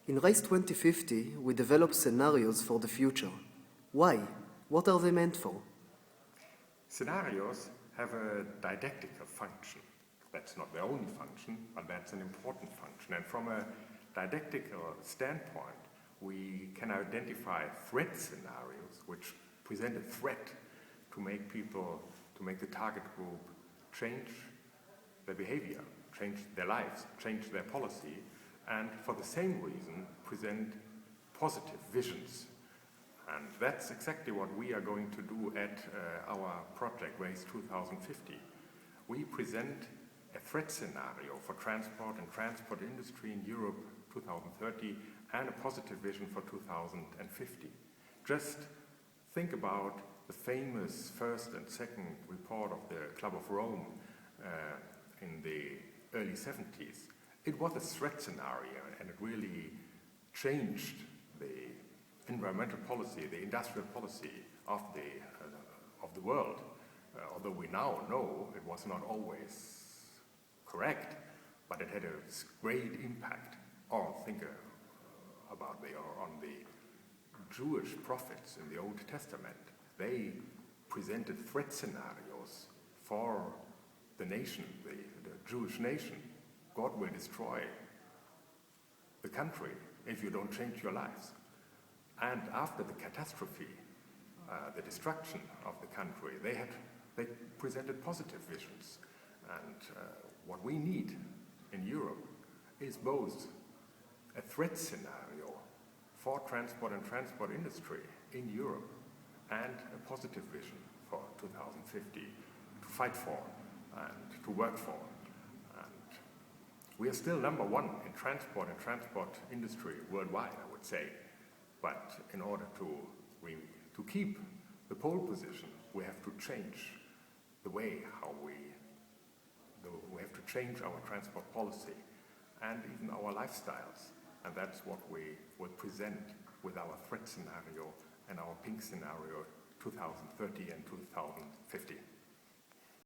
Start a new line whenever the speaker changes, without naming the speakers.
In Race 2050, we develop scenarios for the future. Why? What are they meant for?
Scenarios have a didactical function. That's not their only function, but that's an important function. And from a didactical standpoint, we can identify threat scenarios which present a threat to make people, to make the target group change their behavior, change their lives, change their policy, and for the same reason present positive visions. And that's exactly what we are going to do at our project Race 2050. We present a threat scenario for transport and transport industry in Europe 2030 and a positive vision for 2050. Just think about the famous first and second report of the Club of Rome in the early 70s. It was a threat scenario, and it really changed the environmental policy, the industrial policy of the world. Although we now know it was not always correct, but it had a great impact. Or think on the Jewish prophets in the Old Testament. They presented threat scenarios for the nation, the Jewish nation. God will destroy the country if you don't change your lives. And after the catastrophe, the destruction of the country, they presented positive visions. And what we need in Europe is both a threat scenario for transport and transport industry in Europe and a positive vision for 2050 to fight for and to work for. And we are still number one in transport and transport industry worldwide, I would say. But in order to keep the pole position, we have to change the way we have to change our transport policy and even our lifestyles. And that's what we will present with our threat scenario and our pink scenario 2030 and 2050.